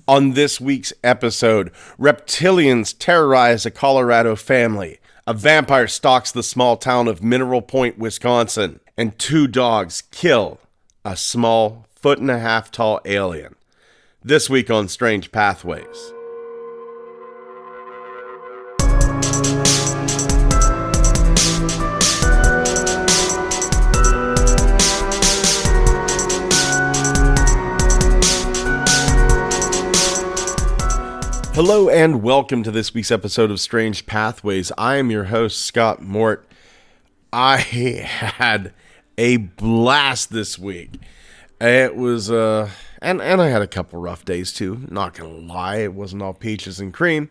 On this week's episode, reptilians terrorize a Colorado family, a vampire stalks the small town of Mineral Point, Wisconsin, and 2 dogs kill a small 1.5 foot tall alien. This week on Strange Pathways. Hello and welcome to this week's episode of Strange Pathways. I am your host, Scott Mort. I had a blast this week. It was, and I had a couple rough days too. Not gonna lie, it wasn't all peaches and cream,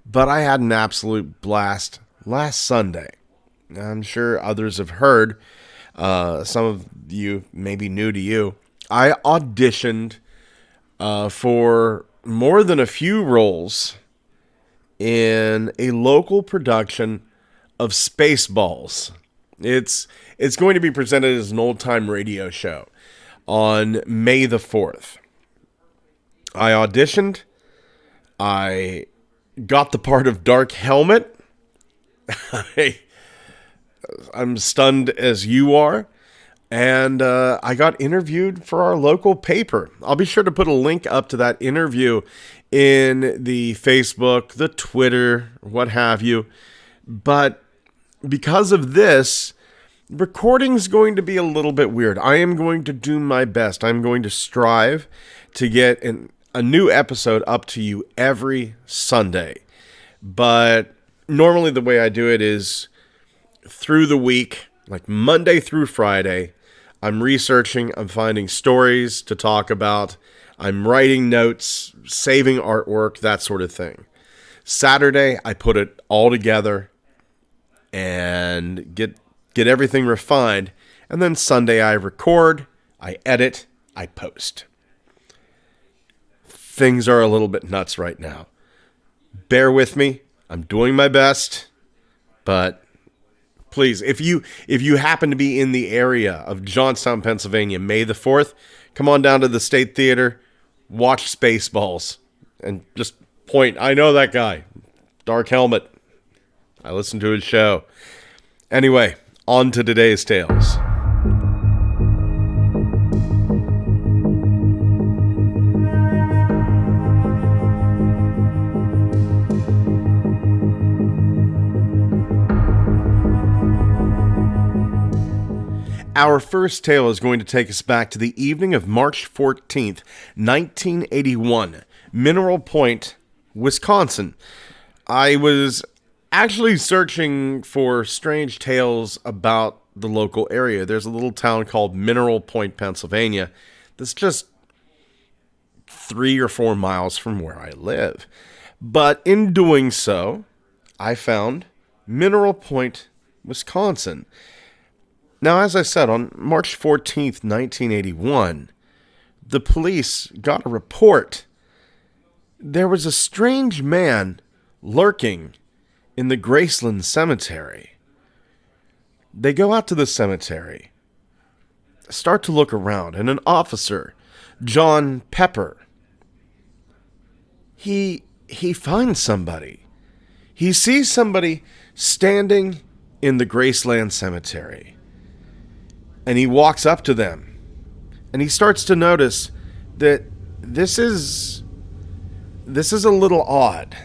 but I had an absolute blast last Sunday. I'm sure others have heard. Some of you may be new to you. I auditioned for more than a few roles in a local production of Spaceballs. It's going to be presented as an old-time radio show on May the 4th. I auditioned. I got the part of Dark Helmet. I'm stunned as you are. And I got interviewed for our local paper. I'll be sure to put a link up to that interview in the Facebook, the Twitter, what have you. But because of this, recording's going to be a little bit weird. I am going to do my best. I'm going to strive to get a new episode up to you every Sunday. But normally the way I do it is through the week, like Monday through Friday. I'm researching, I'm finding stories to talk about, I'm writing notes, saving artwork, that sort of thing. Saturday, I put it all together and get everything refined. And then Sunday, I record, I edit, I post. Things are a little bit nuts right now. Bear with me. I'm doing my best, but please, if you happen to be in the area of Johnstown, Pennsylvania, May the 4th, come on down to the State Theater, watch Spaceballs, and just point, I know that guy, Dark Helmet. I listen to his show. Anyway, on to today's tales. Our first tale is going to take us back to the evening of March 14th, 1981, Mineral Point, Wisconsin. I was actually searching for strange tales about the local area. There's a little town called Mineral Point, Pennsylvania, that's just 3 or 4 miles from where I live. But in doing so, I found Mineral Point, Wisconsin. Now, as I said, on March 14th, 1981, the police got a report. There was a strange man lurking in the Graceland Cemetery. They go out to the cemetery, start to look around, and an officer, John Pepper, he finds somebody. He sees somebody standing in the Graceland Cemetery. And he walks up to them, and he starts to notice that this is a little odd.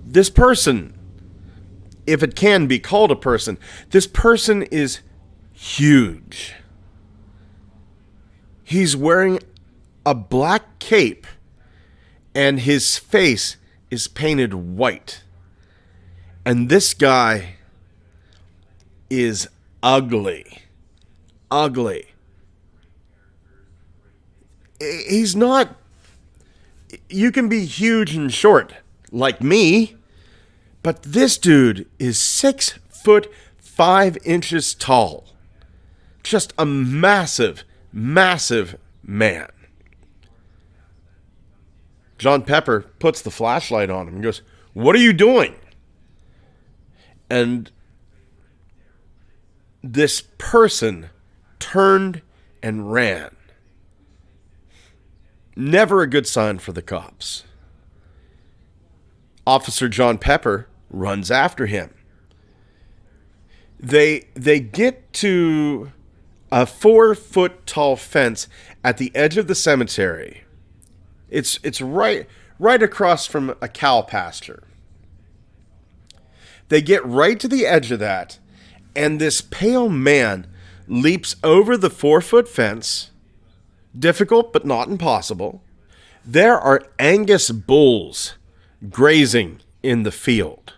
This person, if it can be called a person, this person is huge. He's wearing a black cape, and his face is painted white. And this guy is ugly. He's not... You can be huge and short, like me, but this dude is 6'5" tall. Just a massive, massive man. John Pepper puts the flashlight on him and goes, "What are you doing?" And this person turned and ran. Never a good sign for the cops. Officer John Pepper runs after him. They get to a 4-foot tall fence at the edge of the cemetery. It's right across from a cow pasture. They get right to the edge of that, and this pale man leaps over the 4-foot fence. Difficult, but not impossible. There are Angus bulls grazing in the field.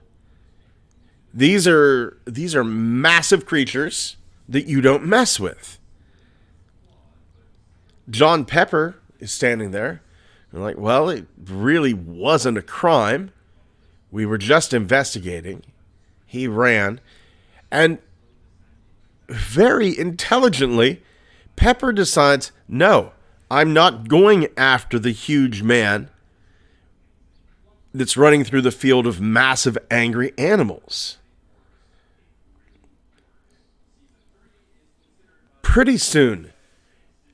These are massive creatures that you don't mess with. John Pepper is standing there. They're like, well, it really wasn't a crime. We were just investigating. He ran. And very intelligently, Pepper decides, no, I'm not going after the huge man that's running through the field of massive angry animals. Pretty soon,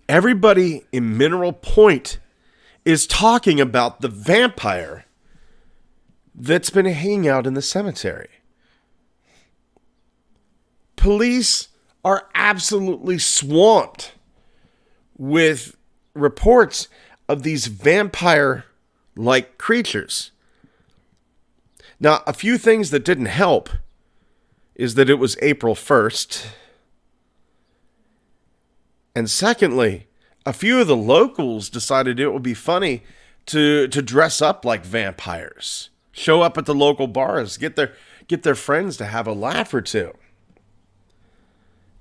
everybody in Mineral Point is talking about the vampire that's been hanging out in the cemetery. Police are absolutely swamped with reports of these vampire-like creatures. Now, a few things that didn't help is that it was April 1st. And secondly, a few of the locals decided it would be funny to dress up like vampires. Show up at the local bars, get their friends to have a laugh or two.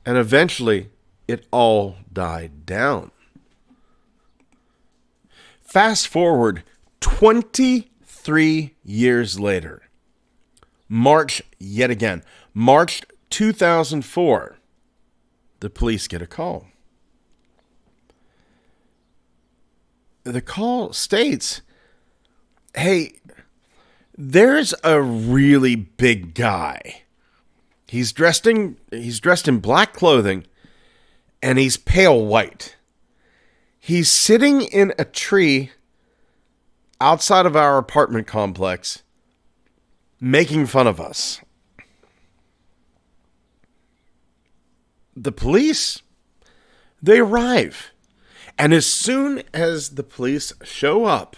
And eventually, it all died down. Fast forward 23 years later. March 2004. The police get a call. The call states, hey, there's a really big guy. He's dressed in black clothing, and he's pale white. He's sitting in a tree outside of our apartment complex, making fun of us. The police, they arrive. And as soon as the police show up,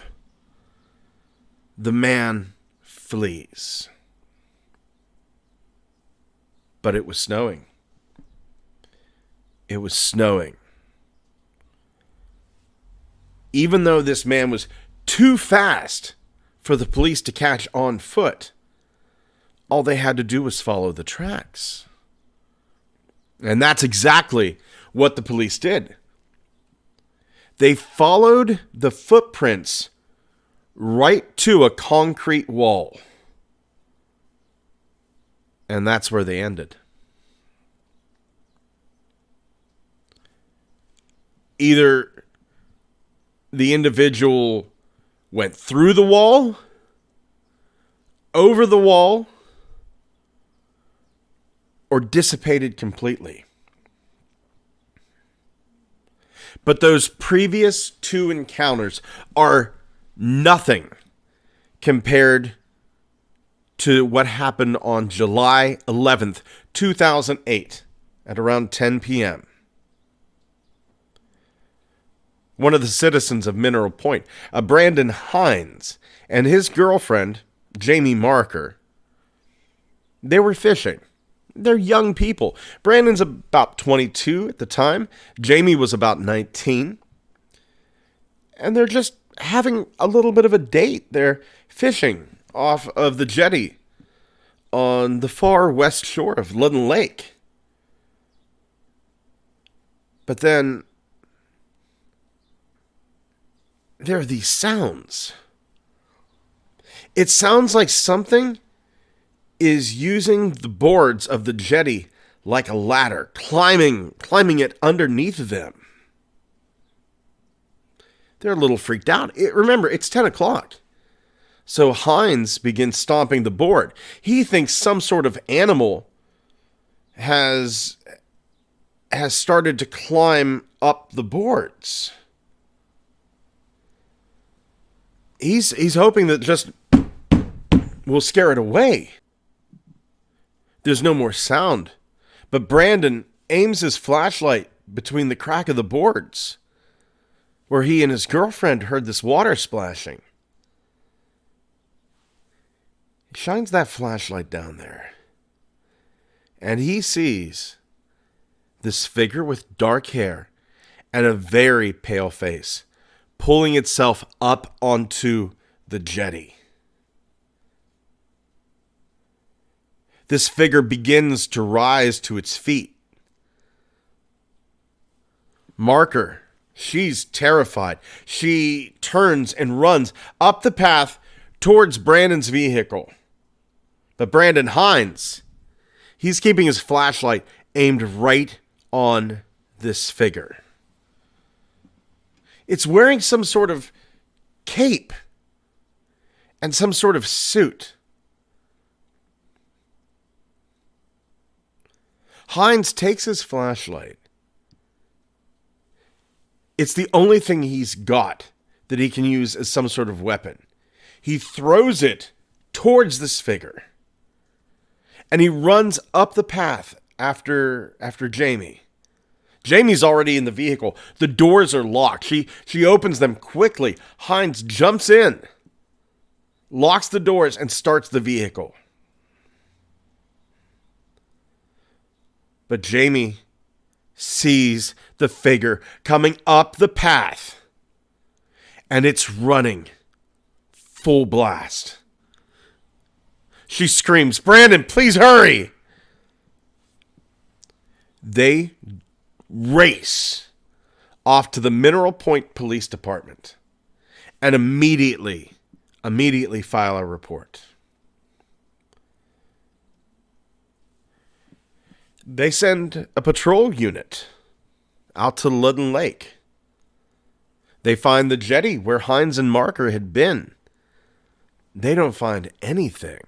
the man flees. But it was snowing. It was snowing. Even though this man was too fast for the police to catch on foot, all they had to do was follow the tracks. And that's exactly what the police did. They followed the footprints right to a concrete wall. And that's where they ended. Either the individual went through the wall, over the wall, or dissipated completely. But those previous two encounters are nothing compared to what happened on July 11th, 2008 at around 10 p.m. One of the citizens of Mineral Point, Brandon Hines, and his girlfriend, Jamie Marker, they were fishing. They're young people. Brandon's about 22 at the time. Jamie was about 19. And they're just having a little bit of a date. They're fishing off of the jetty on the far west shore of Ludden Lake. But then there are these sounds. It sounds like something is using the boards of the jetty like a ladder, climbing it underneath them. They're a little freaked out. Remember, it's 10 o'clock. So Hines begins stomping the board. He thinks some sort of animal has started to climb up the boards. He's hoping that just will scare it away. There's no more sound, but Brandon aims his flashlight between the crack of the boards where he and his girlfriend heard this water splashing. He shines that flashlight down there, and he sees this figure with dark hair and a very pale face pulling itself up onto the jetty. This figure begins to rise to its feet. Marker, she's terrified. She turns and runs up the path towards Brandon's vehicle. But Brandon Hines, he's keeping his flashlight aimed right on this figure. It's wearing some sort of cape and some sort of suit. Hines takes his flashlight. It's the only thing he's got that he can use as some sort of weapon. He throws it towards this figure. And he runs up the path after Jamie. Jamie's already in the vehicle. The doors are locked. She opens them quickly. Hines jumps in, locks the doors, and starts the vehicle. But Jamie sees the figure coming up the path, and it's running full blast. She screams, "Brandon, please hurry!" They race off to the Mineral Point Police Department and immediately file a report. They send a patrol unit out to Ludden Lake. They find the jetty where Hines and Marker had been. They don't find anything.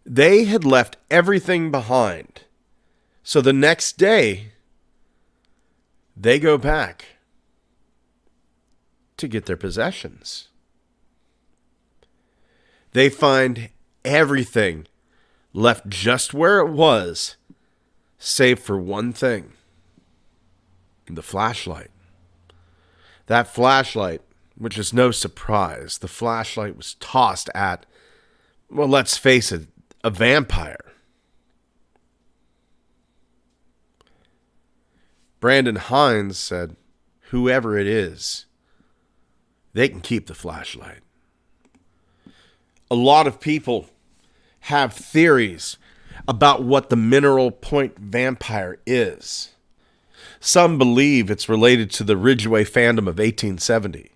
They had left everything behind. So the next day, they go back to get their possessions. They find everything left just where it was, save for one thing: the flashlight. That flashlight, which is no surprise, the flashlight was tossed at, well, let's face it, a vampire. Brandon Hines said, whoever it is, they can keep the flashlight. A lot of people have theories about what the Mineral Point vampire is. Some believe it's related to the Ridgeway Phantom of 1870.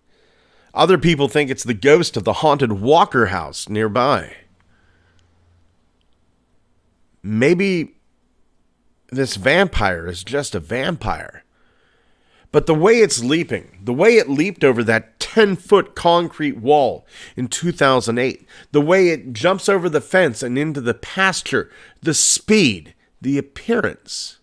Other people think it's the ghost of the haunted Walker house nearby. Maybe this vampire is just a vampire. But the way it's leaping, the way it leaped over that 10-foot concrete wall in 2008, the way it jumps over the fence and into the pasture, the speed, the appearance.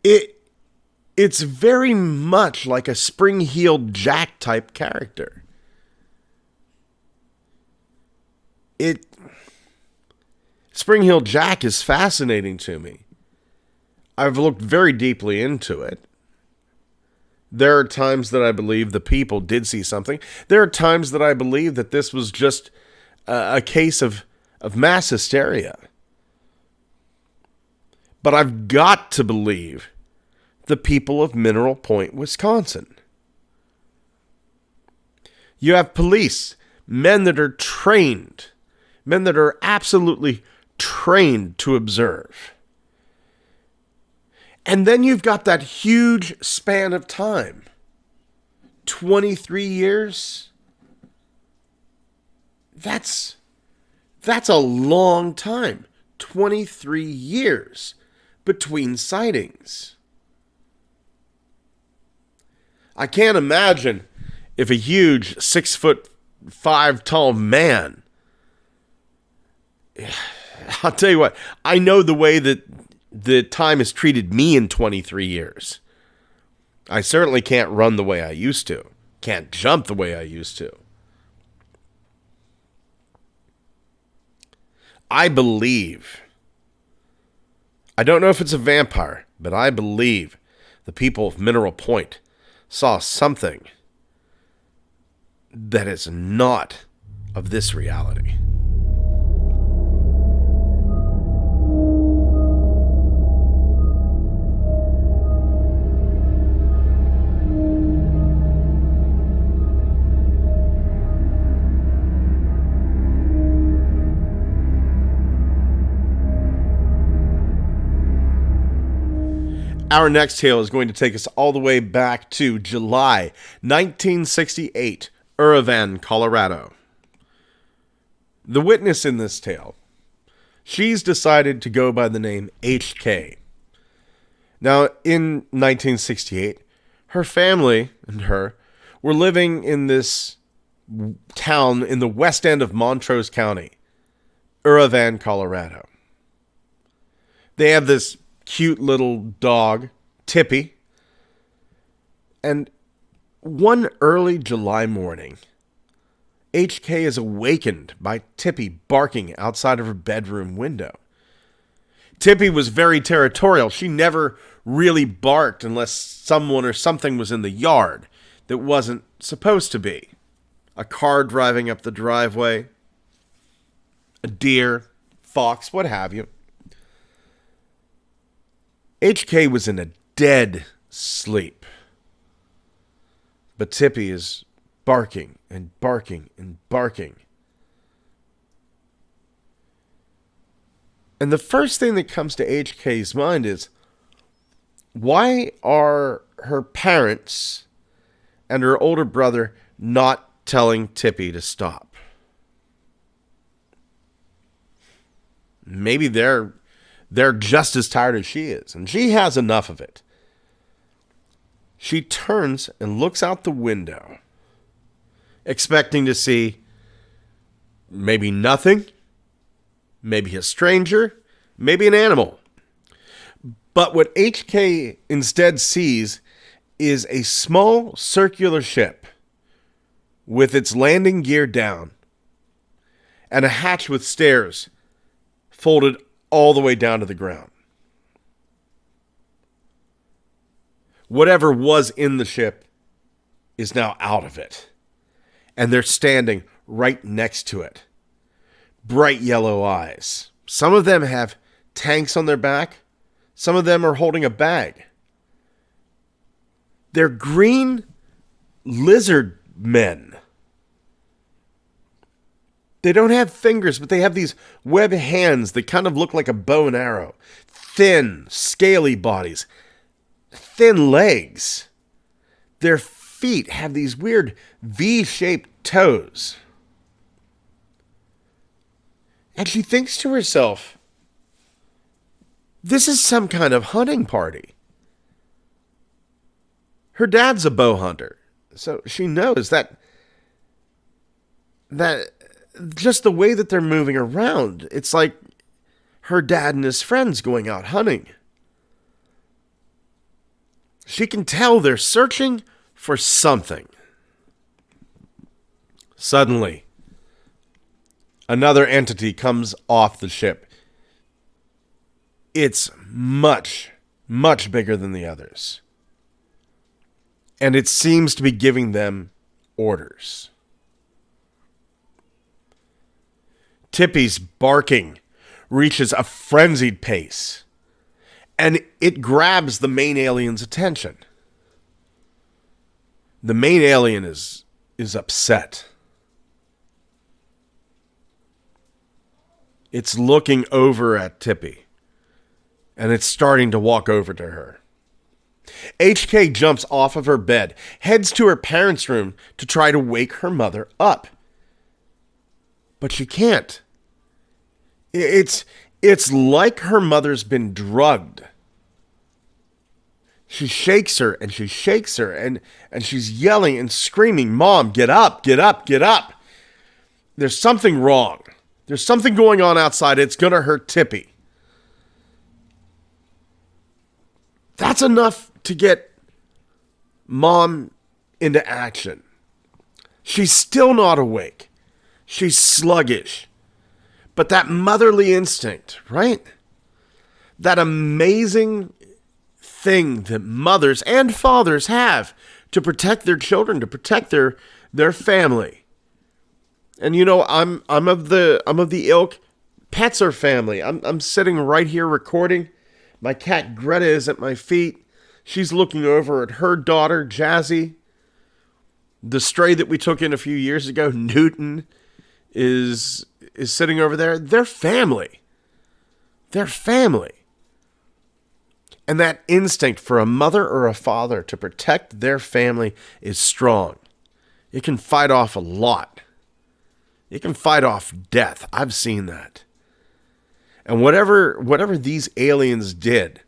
It's very much like a Spring-Heeled Jack type character. Spring-Heeled Jack is fascinating to me. I've looked very deeply into it. There are times that I believe the people did see something. There are times that I believe that this was just a case of mass hysteria. But I've got to believe the people of Mineral Point, Wisconsin. You have police, men that are trained, men that are absolutely trained to observe. And then you've got that huge span of time. 23 years. That's a long time. 23 years between sightings. I can't imagine if a huge 6'5" tall man. I'll tell you what, I know the way that the time has treated me in 23 years. I certainly can't run the way I used to. Can't jump the way I used to. I believe, I don't know if it's a vampire, but I believe the people of Mineral Point saw something that is not of this reality. Our next tale is going to take us all the way back to July 1968, Uravan, Colorado. The witness in this tale, she's decided to go by the name HK. Now, in 1968, her family and her were living in this town in the west end of Montrose County, Uravan, Colorado. They have this cute little dog, Tippy. And one early July morning, HK is awakened by Tippy barking outside of her bedroom window. Tippy was very territorial. She never really barked unless someone or something was in the yard that wasn't supposed to be. A car driving up the driveway, a deer, fox, what have you. HK was in a dead sleep. But Tippy is barking and barking and barking. And the first thing that comes to HK's mind is, why are her parents and her older brother not telling Tippy to stop? Maybe they're just as tired as she is, and she has enough of it. She turns and looks out the window, expecting to see maybe nothing, maybe a stranger, maybe an animal. But what HK instead sees is a small circular ship with its landing gear down and a hatch with stairs folded all the way down to the ground. Whatever was in the ship is now out of it. And they're standing right next to it. Bright yellow eyes. Some of them have tanks on their back. Some of them are holding a bag. They're green lizard men. They don't have fingers, but they have these web hands that kind of look like a bow and arrow. Thin, scaly bodies. Thin legs. Their feet have these weird V-shaped toes. And she thinks to herself, this is some kind of hunting party. Her dad's a bow hunter, so she knows that just the way that they're moving around, it's like her dad and his friends going out hunting. She can tell they're searching for something. Suddenly, another entity comes off the ship. It's much, much bigger than the others. And it seems to be giving them orders. Tippy's barking reaches a frenzied pace, and it grabs the main alien's attention. The main alien is upset. It's looking over at Tippy, and it's starting to walk over to her. HK jumps off of her bed, heads to her parents' room to try to wake her mother up. But she can't. It's like her mother's been drugged. She shakes her and she shakes her and she's yelling and screaming, "Mom, get up, get up, get up." There's something wrong. There's something going on outside. It's going to hurt Tippy. That's enough to get mom into action. She's still not awake. She's sluggish. But that motherly instinct, right? That amazing thing that mothers and fathers have to protect their children, to protect their family. And you know, I'm of the ilk. Pets are family. I'm sitting right here recording. My cat Greta is at my feet. She's looking over at her daughter Jazzy. The stray that we took in a few years ago, Newton, is sitting over there. They're family. They're family. And that instinct for a mother or a father to protect their family is strong. It can fight off a lot. It can fight off death. I've seen that. And whatever these aliens did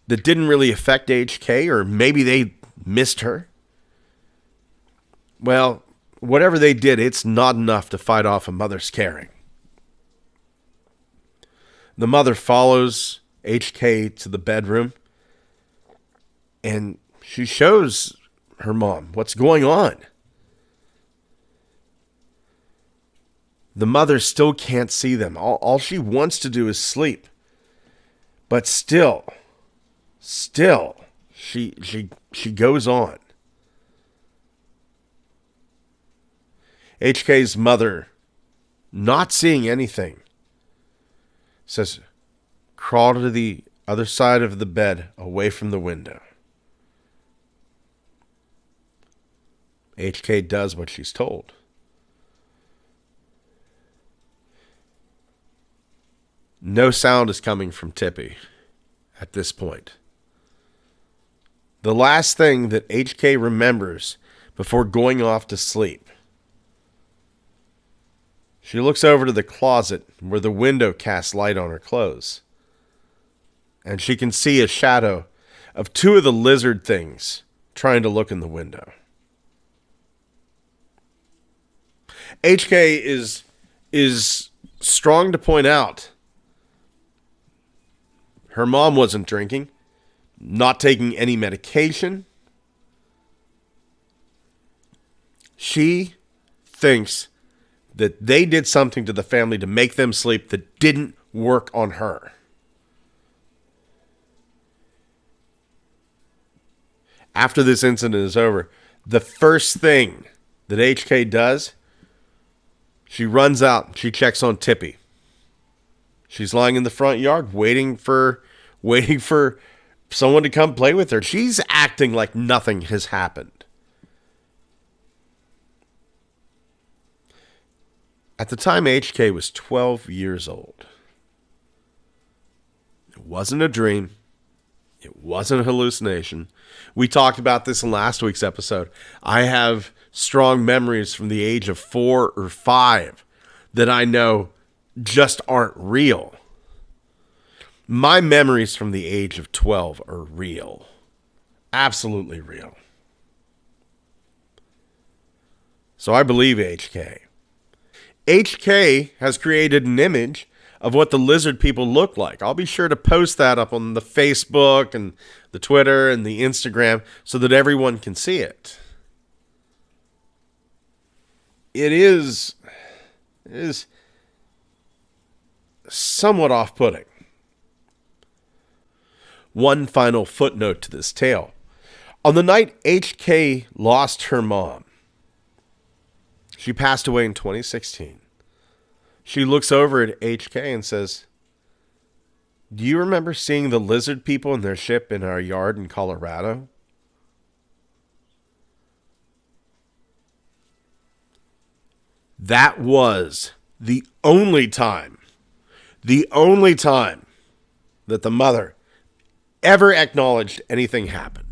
that didn't really affect HK, or maybe they missed her, well, whatever they did, it's not enough to fight off a mother's caring. The mother follows HK to the bedroom, and she shows her mom what's going on. The mother still can't see them. All she wants to do is sleep. But still, she goes on. HK's mother, not seeing anything, says, crawl to the other side of the bed, away from the window. HK does what she's told. No sound is coming from Tippy at this point. The last thing that HK remembers before going off to sleep, she looks over to the closet where the window casts light on her clothes. And she can see a shadow of two of the lizard things trying to look in the window. HK is strong to point out her mom wasn't drinking, not taking any medication. She thinks that they did something to the family to make them sleep that didn't work on her. After this incident is over, the first thing that HK does, she runs out. She checks on Tippy. She's lying in the front yard waiting for someone to come play with her. She's acting like nothing has happened. At the time, HK was 12 years old. It wasn't a dream. It wasn't a hallucination. We talked about this in last week's episode. I have strong memories from the age of 4 or 5 that I know just aren't real. My memories from the age of 12 are real. Absolutely real. So I believe HK. HK has created an image of what the lizard people look like. I'll be sure to post that up on the Facebook and the Twitter and the Instagram so that everyone can see it. It is somewhat off-putting. One final footnote to this tale. On the night HK lost her mom, she passed away in 2016. She looks over at HK and says, "Do you remember seeing the lizard people in their ship in our yard in Colorado?" That was the only time that the mother ever acknowledged anything happened.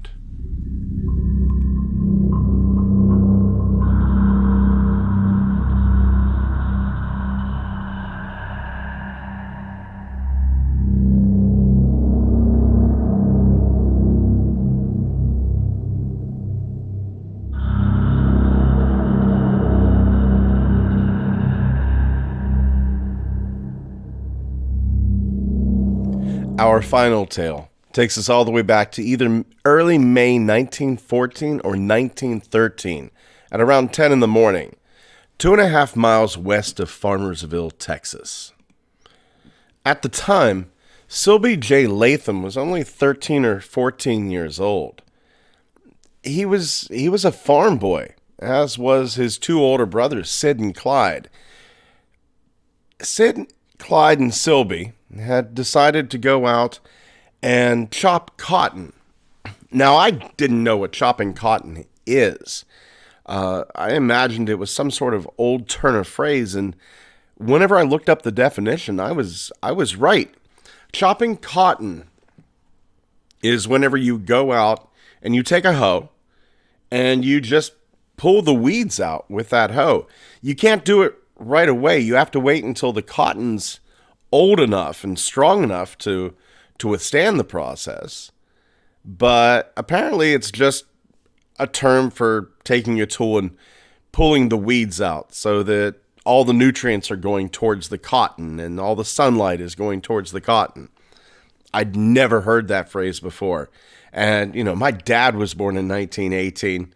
Our final tale Takes us all the way back to either early May 1914 or 1913 at around 10 in the morning, 2.5 miles west of Farmersville, Texas. At the time, Sylvie J. Latham was only 13 or 14 years old. He was a farm boy, as was his two older brothers, Sid and Clyde. Sid, Clyde, and Sylvie had decided to go out and chop cotton. Now, I didn't know what chopping cotton is. I imagined it was some sort of old turn of phrase, and whenever I looked up the definition, I was right. Chopping cotton is whenever you go out and you take a hoe and you just pull the weeds out with that hoe. You can't do it right away. You have to wait until the cotton's old enough and strong enough to withstand the process. But apparently it's just a term for taking a tool and pulling the weeds out so that all the nutrients are going towards the cotton and all the sunlight is going towards the cotton. I'd never heard that phrase before. And, my dad was born in 1918,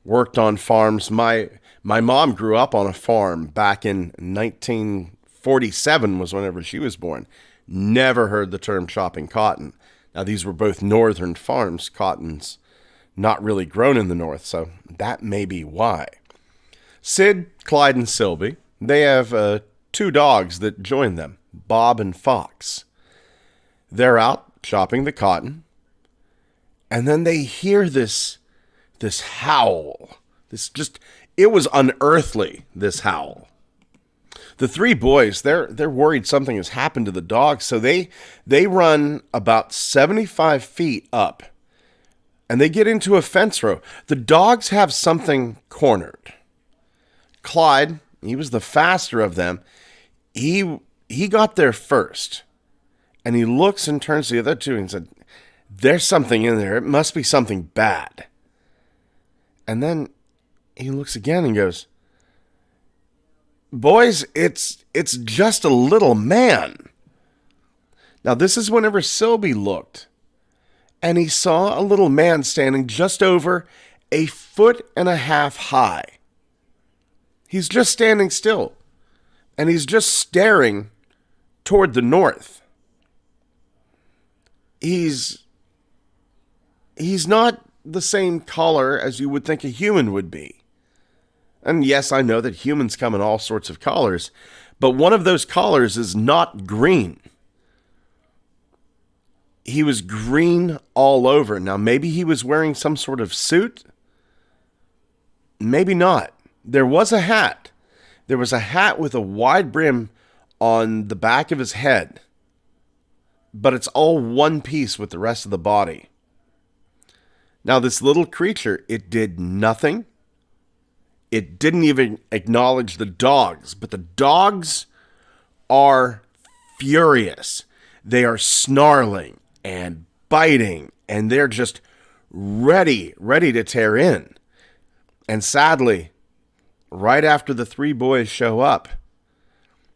worked on farms. My mom grew up on a farm back in 1947 was whenever she was born. Never heard the term chopping cotton. Now, these were both northern farms. Cotton's not really grown in the north, so that may be why. Sid, Clyde, and Sylvie, they have two dogs that join them, Bob and Fox. They're out chopping the cotton, and then they hear this howl. It was unearthly, this howl. The three boys, they're worried something has happened to the dogs, so they run about 75 feet up, and they get into a fence row. The dogs have something cornered. Clyde, he was the faster of them. He got there first, and he looks and turns to the other two and said, "There's something in there. It must be something bad." And then he looks again and goes, "Boys, it's just a little man." Now, this is whenever Sylvie looked, and he saw a little man standing just over 1.5 feet high. He's just standing still, and he's just staring toward the north. He's not the same color as you would think a human would be. And yes, I know that humans come in all sorts of colors, but one of those colors is not green. He was green all over. Now, maybe he was wearing some sort of suit. Maybe not. There was a hat. There was a hat with a wide brim on the back of his head, but it's all one piece with the rest of the body. Now, this little creature, it did nothing. It didn't even acknowledge the dogs, but the dogs are furious. They are snarling and biting, and they're just ready to tear in. And sadly, right after the three boys show up,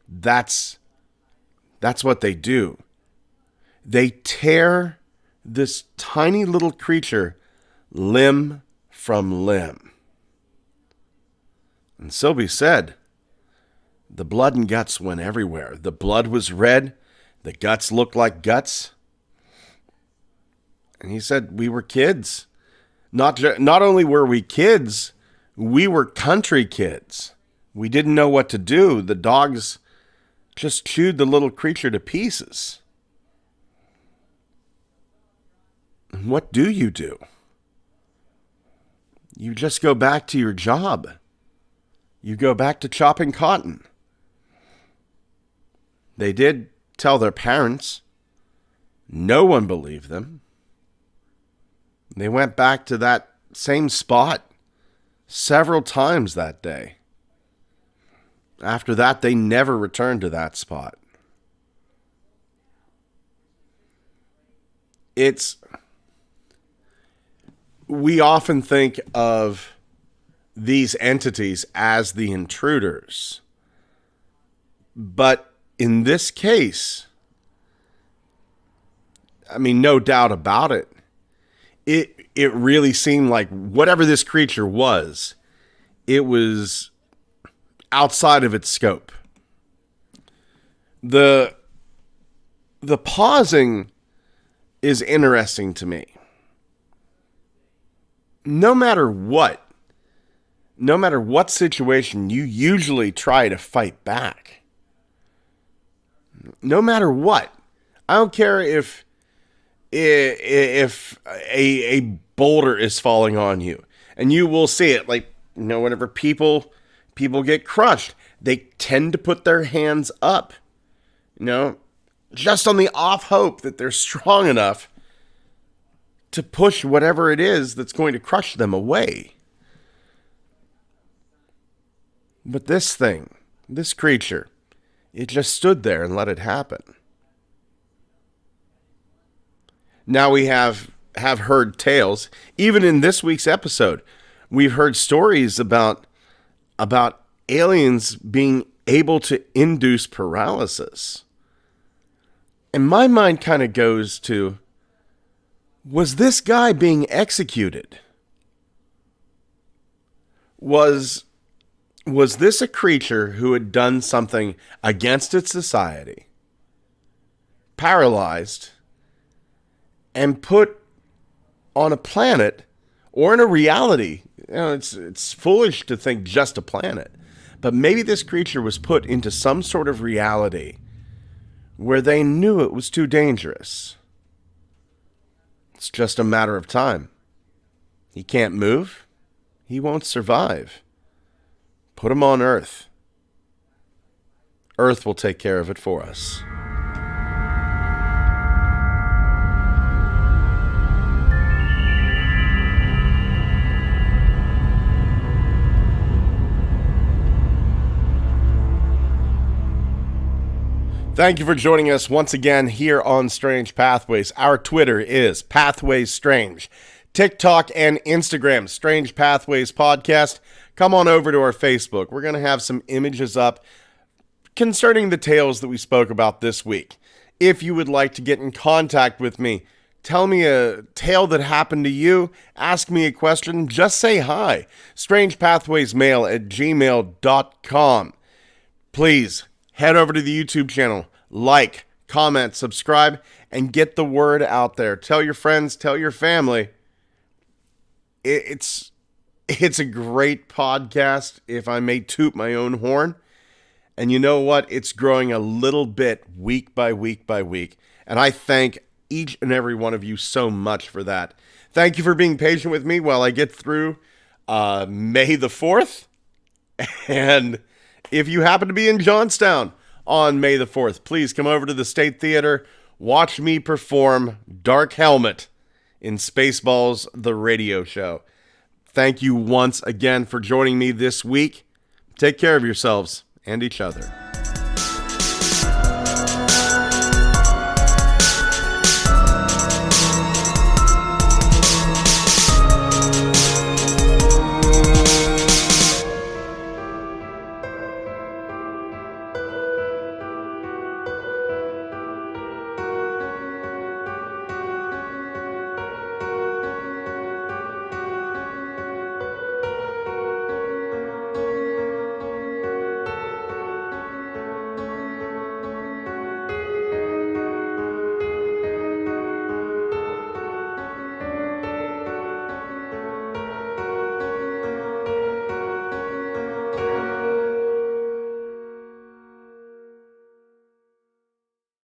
that's what they do. They tear this tiny little creature limb from limb. And Sylvie said, the blood and guts went everywhere. The blood was red. The guts looked like guts. And he said, we were kids. Not only were we kids, we were country kids. We didn't know what to do. The dogs just chewed the little creature to pieces. And what do? You just go back to your job. You go back to chopping cotton. They did tell their parents. No one believed them. They went back to that same spot several times that day. After that, they never returned to that spot. We often think of these entities as the intruders. But in this case, I mean, no doubt about it. It really seemed like whatever this creature was, it was outside of its scope. The pausing is interesting to me. No matter what situation, you usually try to fight back. No matter what. I don't care if a boulder is falling on you, and you will see it. Like, whenever people get crushed, they tend to put their hands up, just on the off hope that they're strong enough to push whatever it is that's going to crush them away. But this creature, it just stood there and let it happen. Now we have heard tales. Even in this week's episode, we've heard stories about aliens being able to induce paralysis. And my mind kind of goes to, was this guy being executed? Was this a creature who had done something against its society, paralyzed, and put on a planet or in a reality? It's foolish to think just a planet, but maybe this creature was put into some sort of reality where they knew it was too dangerous. It's just a matter of time. He can't move. He won't survive. Put him on Earth. Earth will take care of it for us. Thank you for joining us once again here on Strange Pathways. Our Twitter is Pathways Strange. TikTok and Instagram, Strange Pathways Podcast. Come on over to our Facebook. We're going to have some images up concerning the tales that we spoke about this week. If you would like to get in contact with me, tell me a tale that happened to you, ask me a question, just say hi. strangepathwaysmail@gmail.com. Please head over to the YouTube channel, like, comment, subscribe, and get the word out there. Tell your friends, tell your family. It's a great podcast, if I may toot my own horn. And you know what? It's growing a little bit week by week by week. And I thank each and every one of you so much for that. Thank you for being patient with me while I get through May the 4th. And if you happen to be in Johnstown on May the 4th, please come over to the State Theater. Watch me perform Dark Helmet in Spaceballs, the radio show. Thank you once again for joining me this week. Take care of yourselves and each other.